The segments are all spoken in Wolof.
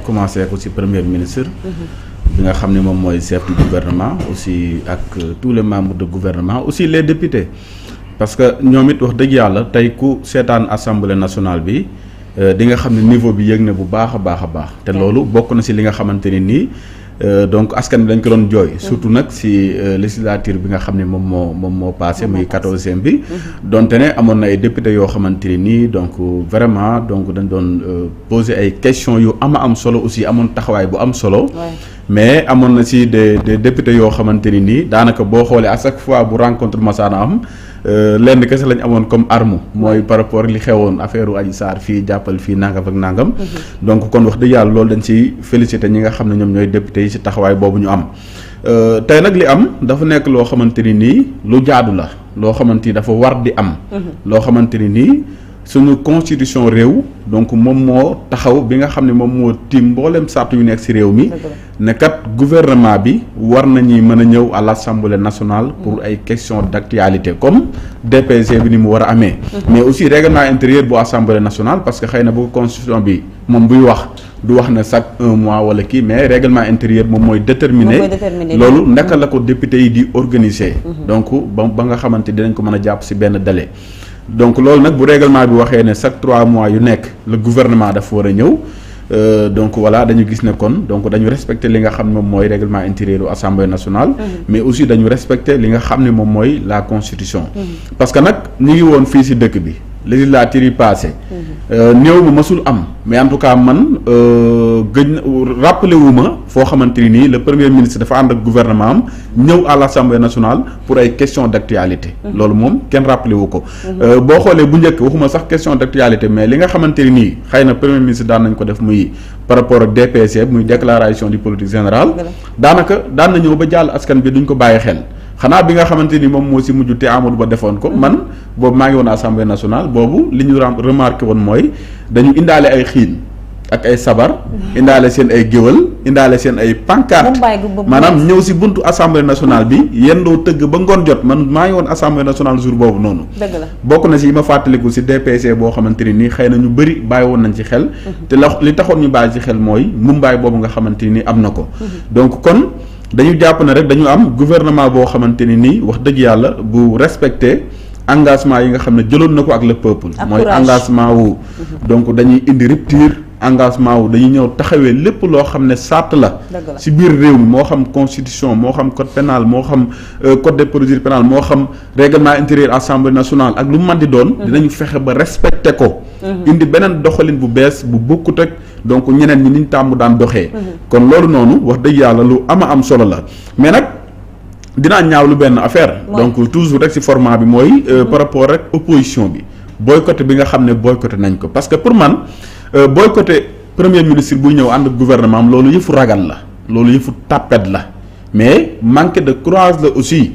commencé ko ci premier ministre. bi nga xam ne moom mooy chef du gouvernement aussi ak tous les membres de gouvernement aussi les députés parce que ñoom it wax dëgg yàlla tey ku seetaan assemblée nationale bi di nga xam ne niveau bi yëg na bu baax a baax a baax te loolu bokk na ci li nga xamante ni nii donc askan bi dañ ko doon jooy surtout nag ci législature bi nga xam ne moom moo passé muy 14e bi donte ne amoon na ay députés yoo xamante ni nii donc vraiment donc dañ doon poser ay questions yu am solo aussi amoon taxawaay bu am solo mais amoon na ci des députés yoo xamante ni nii daanaka boo xoolee à chaque fois bu rencontre masaana am lenn kese lañ amoon comme arme mooy par rapport li xewoon affaire Adji Sarr fii jàppal fii nangam ak nangam donc kon wax dëgg yàlla loolu dañ ci féliciter ñi nga xam ne ñoom ñooy député yi ci taxawaay boobu ñu am tey nag li am dafa nekk loo xamante ni nii lu jaadu la loo xamante ni dafa war di am loo xamante ni nii suñu constitution réew donc moom moo taxaw bi nga xam ne moom moo tiim mboolem sart yu nekk ci réew mi ne kat gouvernement bi war nañuy mën a ñëw à l'Assemblée nationale pour ay questions d'actualité comme DPG bi ni mu war a amee mais aussi règlement intérieur bu Assemblée nationale parce que xëy na bu constitution bi moom buy wax du wax ne chaque 1 mois wala kii mais règlement intérieur moom mooy déterminer loolu naka la ko député yi di organiser donc ba nga xamante dinañ ko mën a jàpp ci benn délai donc loolu nag bu règlement bi waxee ne chaque 3 mois yu nekk le gouvernement dafa war a ñëw donc voilà dañu gis ne kon donc dañu respecter li nga xam ne moom mooy règlement intérieur u Assemblée nationale mais aussi dañu respecter li nga xam ne moom mooy la constitution parce que nag ñu ngi woon fii ci dëkk bi législature yi passé néew ma mësul am mais en tout cas man gëj rappelé wu ma foo xamante ni nii le premier ministre dafa ànd ak gouvernement am ñëw à l'Assemblée nationale pour ay questions d'actualité loolu moom kenn rappelé wu ko boo xoolee bu njëkk waxuma sax question d'actualité mais li nga xamante ni nii xëy na premier ministre daan nañ ko def muy par rapport ak DPC muy déclaration de politique générale daanaka daan na ñëw ba jàll askan bi duñ ko bàyyi xel xanaa bi nga xamante ni moom moo ci mujj te Amadou Ba defoon ko man boobu maa ngi woon assemblée nationale boobu li ñu remarqué woon mooy dañu indaale ay xiin ak ay sabar indaale seen ay géwal indaale seen ay pancarte maanaam ñëw ci buntu assemblée nationale bi yendoo tëgg ba ngoon jot man maa ngi woon assemblée nationale jour boobu noonu bokk na ci yi ma fàttaliku ci DPC boo xamante ni nii xëy na ñu bëri bàyyi woon nañ ci xel te li taxoon ñu bàyyi ci xel mooy mumbaay boobu nga xamante ni am na ko donc kon dañu jàpp ne rek dañu am gouvernement boo xamante ni nii wax dëgg yàlla bu respecté engagement yi nga xam ne jëloon na ko ak le peuple mooy engagement wu donc dañuy indi rupture engagement wu dañuy ñëw taxawee lépp loo xam ne sart la ci biir réew mi moo xam constitution moo xam code pénal moo xam code de procédure pénale moo xam règlement intérieur assemblée nationale ak lu mu mën di doon dinañu fexe ba respecté ko indi beneen doxalin bu bees bu bokkut ak donc ñeneen ñi niñ tàmm daan doxee kon loolu noonu wax dëgg yàlla lu am solo la mais nag dinaa ñaaw lu benn affaire donc toujours rek ci format bi mooy par rapport rek opposition bi boycotté bi nga xam ne boycotté nañ ko parce que pour man boycotté premier ministre buy ñëw ànd ak gouvernement am loolu yëfu ragal la loolu yëfu tàppet la mais manque de courage la aussi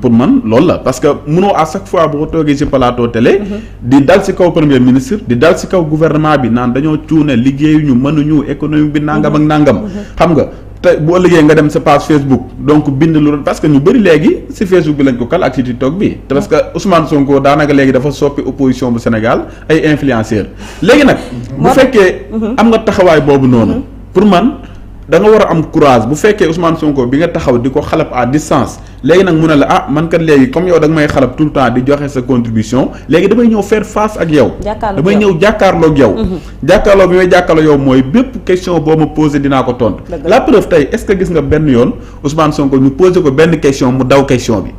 pour man loolu la parce que mënoo à chaque fois boo toogee ci plateau télé di dal ci kaw premier ministre di dal ci kaw gouvernement bi naan dañoo cuune liggéeyuñu mënuñu économie bi nangam ak nangam xam nga te bu ëllëgee nga dem sa page Facebook donc bind lu parce que ñu bëri léegi ci Facebook bi lañ ko kal ak ci TikTok bi te parce que Ousmane Sonko daanaka léegi dafa soppi opposition bu Sénégal ay influenceurs léegi nag bu fekkee am nga taxawaay boobu noonu pour man da nga war a am courage bu fekkee Ousmane Sonko bi nga taxaw di ko xalab à distance léegi nag mu ne la man kat léegi comme yow da nga may xalab tout le temps di joxe sa contribution léegi damay ñëw faire face ak yow damay ñëw jàkkaarloog yow jàkkaarloog bi may jàkkaarloog yow mooy bépp question boo ma posé dinaa ko tontu la preuve tey est-ce que gis nga benn yoon Ousmane Sonko ñu posé ko benn question mu daw question bi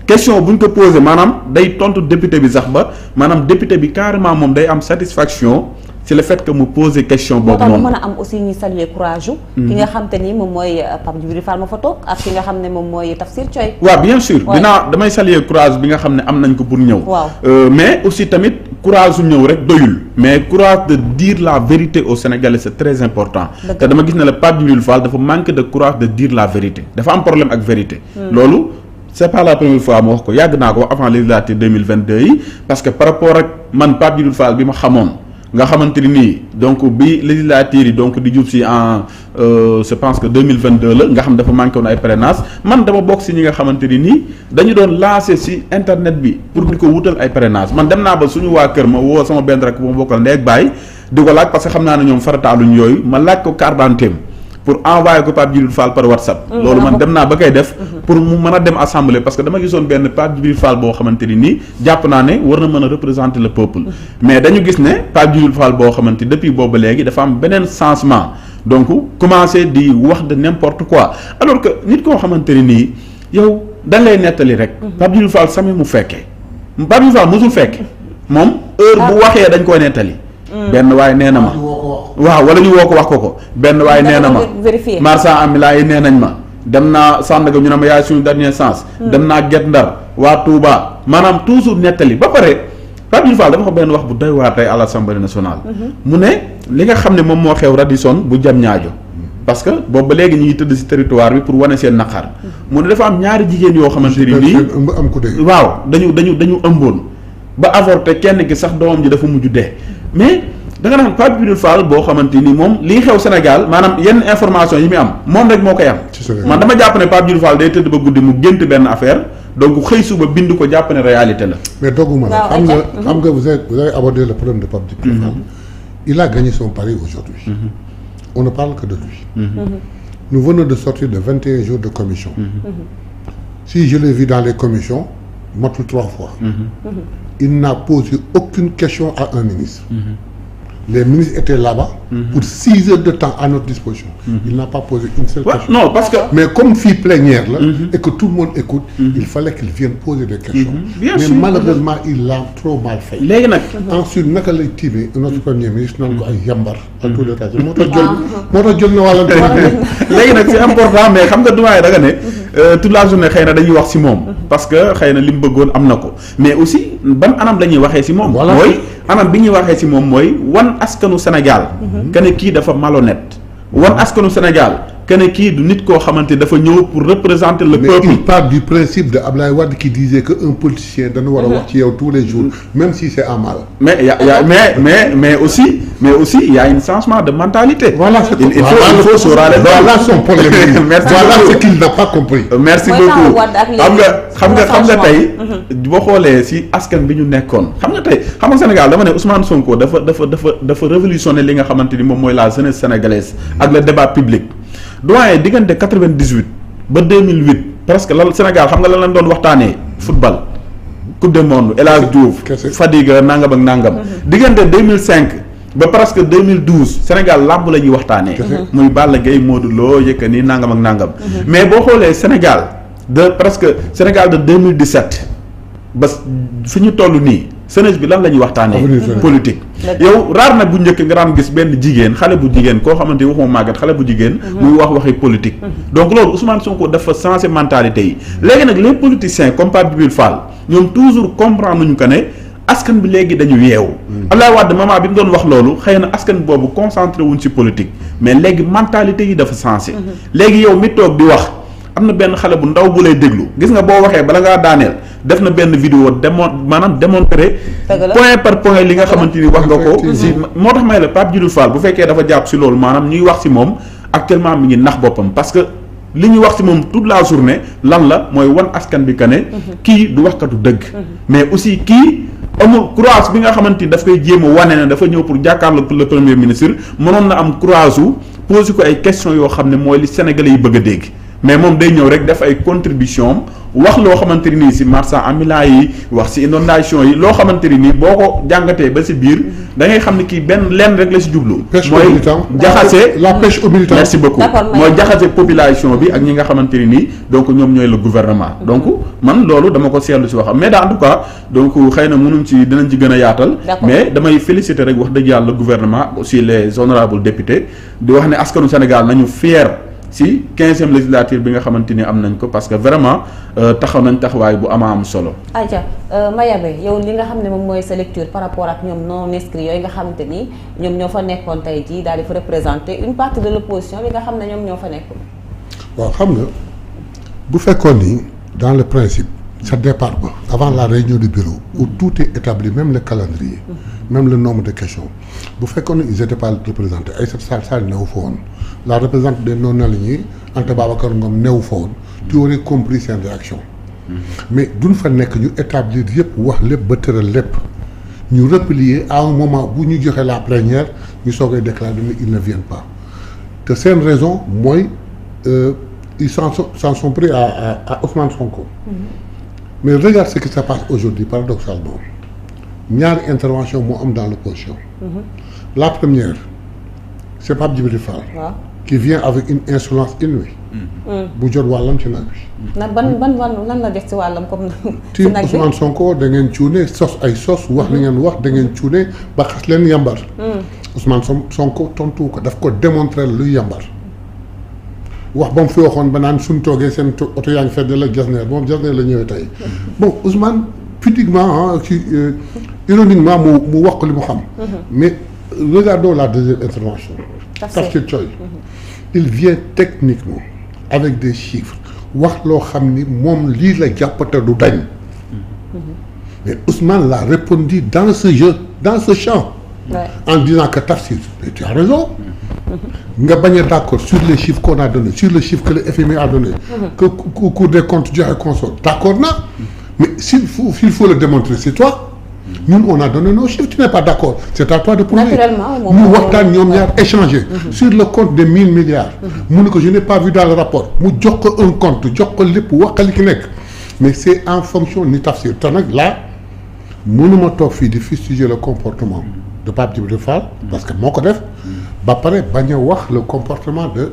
question bu ñu ko posé maanaam day tontu député bi sax ba maanaam député bi carrément moom day am satisfaction c'est le fait que mu poser question boobu noonu mën a am aussi ñu saluer courage ki nga xam te ni moom mooy Pape Djibril Fall ma fa toog ak ki nga xam ne moom mooy Tafsir Thioye waaw bien sûr damay saluer courage bi nga xam ne am nañ ko pour ñëw mais aussi tamit courage su ñëw rek doyul mais courage de dire la vérité aux Sénégalais c'est très important te dama gis ne la Pape Djibril Fall dafa manque de courage de dire la vérité dafa am problème ak vérité loolu c'est pas la première fois ma wax ko yàgg naa ko wax avant législature 2022 yi parce que par rapport ak man Pape Djibril Fall bi ma xamoon nga xamante ni nii donc bi législature yi donc di jub si en je pense que 2022 la nga xam dafa manqué woon ay parrainage man dama bokk si ñi nga xamante ni nii dañu doon lancer si internet bi pour di ko wutal ay parrainage man dem naa ba suñu waa kër ma woo sama benn rek bu ma bokkal ndey ak baay di ko laaj parce que xam naa ne ñoom farataaluñ yooyu ma laaj ko carte d'identité pour envoyer ko Pape Djibril Fall par WhatsApp. loolu man dem naa ba koy def. pour mu mën a dem assemblée parce que dama gisoon benn Pape Djibril Fall boo xamante ni nii jàpp naa ne war na mën a représenter le peuple. mais dañu gis ne Pape Djibril Fall boo xamante depuis boobu ba léegi dafa am beneen changement donc commencer di wax de n'importe quoi alors que nit koo xamante ni nii yow dañ lay nettali rek. Pape Djibril Fall sami mu fekkee Pape Djibril Fall mosul fekke moom heure bu waxee dañ koy nettali. benn waaye nee na ma waaw wala ñu woo ko wax ko benn waaye nee na ma marchand ambulant yi nee nañ ma dem naa Sandaga ñu ne ma yaay suñu dernier sens dem naa Guet Ndar waa Touba maanaam toujours nettali ba pare Pape Djibril Fall dafa ko benn wax bu doy waar tey à l'Assemblée nationale mu ne li nga xam ne moom moo xew Radisson bu jam ñaajo parce que boobu ba léegi ñu ngi tëdd ci territoire bi pour wane seen naqar mu ne dafa am ñaari jigéen yoo xamante ni nii waaw dañu ëmboon ba avorté kenn ki sax doomam ji dafa mujj dee mais da nga naan Pape Djibril Fall boo xamante ni moom lii xew Sénégal maanaam yenn information yi muy am moom rek moo koy am man dama jàpp ne Pape Djibril Fall day tëdd ba guddi mu gént benn affaire donc xëy suba bind ko jàpp ne réalité la mais dogguma la xam nga vous avez abordé le problème de Pape Djibril Fall il a gagné son pari aujourd'hui on ne parle que de lui nous venons de sortir de 21 jours de commission si je l'ai vu dans les commissions matul 3 fois il n'a posé aucune question à un ministre les ministres étaient là-bas pour 6 heures de temps à notre disposition il n'a pas posé une seule question non parce que mais comme fii plénière là et que tout le monde écoute il fallait qu'il vienne poser des questions mais malheureusement il l'a trop mal fait léegi nag ensuite naka lay tiimee notre premier ministre naan ko ay yambar à tout l'état moo tax jël na wàllante léegi nag c'est important mais xam nga dumaay da nga ne toute la journée xëy na dañuy wax ci moom parce que xëy na li mu bëggoon am na ko mais aussi ban anam la ñuy waxee ci moom mooy anam bi ñuy waxee ci moom mooy wan askanu Sénégal que ne kii dafa malhonnête wan askanu Sénégal que ne kii du nit koo xamante dafa ñëw pour représenter le peuple. Mais il part du principe de Abdoulaye Wade qui disait que un politicien dana war a wax ci yow tous les jours même si c'est en mal. mais aussi il y a un changement de mentalité. Voilà il faut sóoraale. Voilà son problème. Merci voilà beaucoup. ce qu'il n'a pas compris. merci beaucoup xam nga tey boo xoolee si askan bi ñu nekkoon xam nga Sénégal dama ne Ousmane Sonko dafa révolutionner li nga xamante ni moom mooy la jeunesse sénégalaise ak le débat public. doyen diggante 98 ba 2008 presque lan Sénégal xam nga lan lañ doon waxtaanee football coupe du monde El Hadj Diouf Fadiga nangam ak nangam diggante 2005 ba presque 2012 Sénégal làmb la ñuy waxtaanee muy Balla Gaye Modou Lo Yékini nangam ak nangam mais boo xoolee Sénégal de presque Sénégal de 2017 ba fi ñu toll nii jeunesse bi lan la ñuy waxtaanee politique yow raar na bu njëkk nga daan gis benn jigéen xale bu jigéen koo xamante ni waxuma màggat xale bu jigéen muy wax waxi politique donc loolu Ousmane Sonko dafa changé mentalité yi léegi nag les politiciens comme Pape Djibril Fall ñoom toujours comprendre nañu que ne askan bi léegi dañu yeewu Abdoulaye Wade moment bi mu doon wax loolu xëy na askan boobu concentré wuñ ci politique mais léegi mentalité yi dafa changé léegi yow mi toog di wax am na benn xale bu ndaw bu lay déglu gis nga boo waxee bala ngaa daaneel def na benn vidéo démontrer point par point li nga xamante ni wax nga ko si moo tax may la Pape Djibril Fall bu fekkee dafa jàpp si loolu maanaam ñuy wax si moom actuellement mi ngi nax boppam parce que li ñuy wax si moom toute la journée lan la mooy wan askan bi que ne kii du waxkatu dëgg mais aussi kii amul courage bi nga xamante ni daf koy jéem a wane ne dafa ñëw pour jàkkaarloo le premier ministre mënoon na am courage u poser ko ay questions yoo xam ne mooy li Sénégalais yi bëgg a dégg mais moom day ñëw rek def ay contribution wax loo xamante ni nii si marchand ambulant yi wax si inondation yi loo xamante ni nii boo ko jàngatee ba si biir da ngay xam ne kii benn lenn rek la si jublu. mooy jaxase la pêche au militant. merci beaucoup mooy jaxase population bi ak ñi nga xamante ni nii donc ñoom ñooy le gouvernement. donc man loolu dama ko seetlu si waxam mais en tout cas donc xëy na mënuñ ci dinañ ci gën a yaatal. mais damay féliciter rek wax dëgg yàlla le gouvernement aussi les honorables députés di wax ne askanu Sénégal nañu fier si 15e législature bi nga xamante ni am nañ ko parce que vraiment taxaw nañ taxawaay bu am solo. Aja Mayabé yow li nga xam ne moom mooy sa lecture par rapport ak ñoom non inscrits yooyu nga xamante ni ñoom ñoo fa nekkoon tey jii daal di fa représenter une partie de l'opposition bi nga xam ne ñoom ñoo fa nekkoon. waaw xam nga bu fekkoon ni dans le principe sa départ ba avant la réunion du bureau où tout est établi même le calendrier même le nombre de questions bu fekkoon ni ils étaient pas représentés Aïssata Tall Sall newu fa woon la représentante des non-alignés Anta Babacar Ngom newu fa woon tu aurais compris seen réaction mais duñ fa nekk ñu établir yëpp wax lépp ba tëral lépp ñu replier à un moment bu ñu joxe la plénière ñu soogay déclarer ne ils ne viennent pas te seen raison mooy ils s'en sont pris à Ousmane Sonko. Mais regarde ce qui se passe aujourd'hui paradoxalement ñaari intervention moo am dans l'opposition. La première c'est Pape Djibril Fall. waaw qui vient avec une insolence inouïe. bu jot wàllam ci nag bi. na ban lan la def ci wàllam comme. ci nag bi Ousmane Sonko da ngeen cuune sos ay sos wax li ngeen wax da ngeen cuune ba xas leen yambar. Ousmane Sonko tontu ko daf ko démontrer luy yambar. wax ba mu fi waxoon ba naan suñ toogee seen oto yaa ngi fedd la Jasner moom Jasner la ñëwee tey bon Ousmane pudiquement ci ironiquement mu wax ko li mu xam. mais regardons la deuxième intervention. Tafsir Thioye il vient techniquement avec des chiffres wax loo xam ni moom lii la jàppate du dañ. mais Ousmane l'a répondu dans ce jeu dans ce champ. En disant que Tafsir tu as raison. nga bañ a d'accord sur les chiffres qu'on a donné sur les chiffres que le FMI a donné. que Cour des comptes joxe consort d'accord na mais s'il faut le démontrer c'est toi. ñun on a donné nos chiffres tu n'es pas d'accord c'est à toi de prouver. Naturellement ñu waxtaan ñoom ñaar échanger. sur le compte de 1000 milliards. mu ne ko je n'ai pas vu dans le rapport mu jox ko un compte jox ko lépp wax ko li ki nekk mais c'est en fonction ni Tafsir te nag là mënuma toog fii di fustiger le comportement de Pape Djibril Fall parce que moo ko def ba pare bañ a wax le comportement de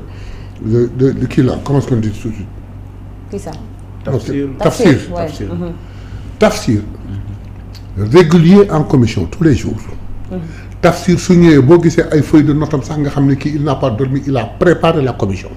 kii là comment est-ce qu'on dit tout de suite. Qui ça? Tafsir régulier en commission tous les jours. Tafsir su ñëwee boo gisee ay feuilles de notam sax nga xam ne kii il n'a pas dormi il a préparé la commission.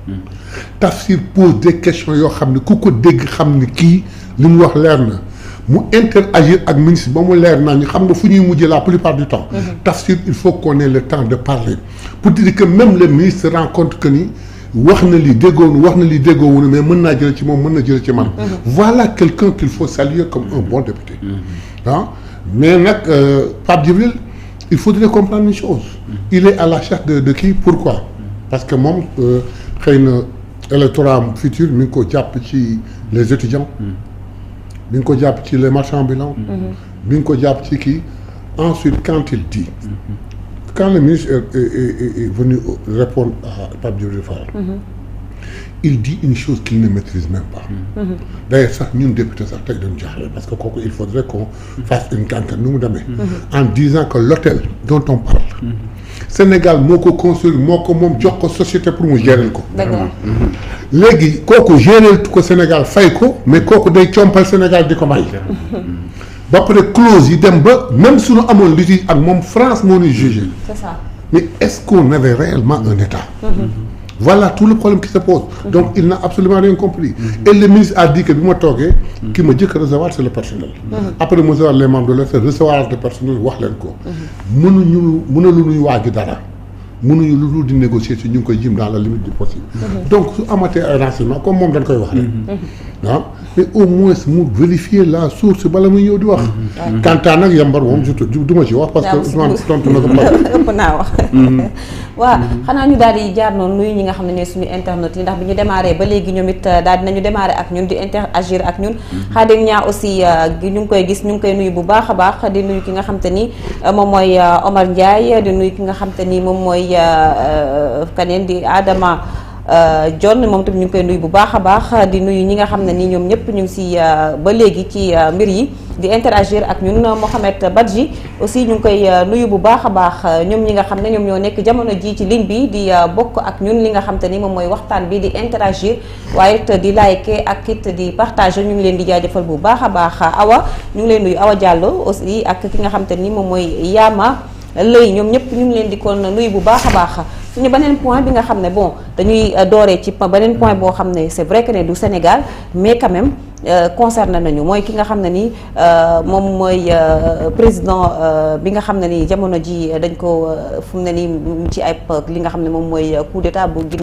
Tafsir pose des questions yoo xam ne ku ko dégg xam ne kii li mu wax leer na mu interagir ak ministre ba mu leer naa ñu xam nga fu ñuy mujjee la plupart du temps. Tafsir il faut qu'on ait le temps de parler pour dire que même le ministre se rend compte que ni wax na li déggoon wax na li déggoowul mais mën naa jël ci moom mën na jël ci man. Voilà quelqu'un qu'il faut saluer comme un bon député. ah mais nag Pape Djibril il faudrait comprendre une chose. Il est à la chasse de qui pourquoi. parce que moom xëy na électorat futur mi ngi ko jàpp ci les étudiants. mi ngi ko jàpp ci les marchands ambulants. mi ngi ko jàpp ci kii ensuite quand il dit. quand le ministre est venu répondre à Pape Djibril Fall. il dit une chose qu'il ne maîtrise même pas. D'ailleurs sax ñun député sax tey dañu jaaxle parce que kooku il faudrait qu'on fasse une enquête nu mu demee. en disant que l'hôtel dont on parle. Sénégal moo ko construire moo ko moom jox ko société pour mu gérer ko. léegi kooku gérer ko Sénégal fay ko mais kooku day compal Sénégal di ko may. ba pare clause yi dem ba même suñu amoon litige ak moom France moo ñuy jugé. C'est ça. Mais est-ce qu'on avait réellement un État? Voilà tout le problème qui se pose. Donc il n'a absolument rien compris. Et le ministre a dit que bi ma toogee ki ma jëkk recevoir c'est le personnel. Après mu recevoir les membres de l'État recevoir le personnel wax leen ko. mënaluñu waagi dara. mënuñu lu dul di négocier si ñu ngi koy jëm dans la limite du possible. Donc su amatee ay renseignements comme moom dañ koy wax rek. ah mais au moins mu vérifier la source bala muy ñëw di wax. Kantaa nag yambar moom surtout du ma ci wax. parce que Ousmane tontu na ko ëpp naa wax. waaw xanaa ñu daal di jaar noonu nuyu ñi nga xam ne suñu internet yi ndax bi ñu démarré ba léegi ñoom it daal dinañu démarré ak ñun di interagir ak ñun. Xaadim ñaa aussi ñu ngi koy gis ñu ngi koy nuyu bu baax a baax di nuyu ki nga xam te ni moom mooy Omar Ndiaye di nuyu ki nga xam te ni moom mooy kaneen di Adama John moom tamit ñu ngi koy nuyu bu baax a baax di nuyu ñi nga xam ne ni ñoom ñëpp ñu ngi si ba léegi ci mbir yi di interagir ak ñun Mohamed Badji aussi ñu ngi koy nuyu bu baax a baax ñoom ñi nga xam ne ñoom ñoo nekk jamono ji ci ligne bi di bokk ak ñun li nga xam te ni moom mooy waxtaan bi di interagir waaye it di liker ak it di partager ñu ngi leen di jaajëfal bu baax a baax Awa ñu ngi leen nuyu Awa Diallo aussi ak ki nga xam te ni moom mooy Yama Lay ñoom ñëpp ñu ngi leen di kon nuyu bu baax a baax suñu beneen point bi nga xam ne bon dañuy dooree ci beneen point boo xam ne c'est vrai que ne du Sénégal mais quand même concerné nañu mooy ki nga xam ne ni moom mooy président bi nga xam ne ni jamono ji dañ ko fu mu ne ni ci ay li nga xam ne moom mooy coup d'état bu Guinée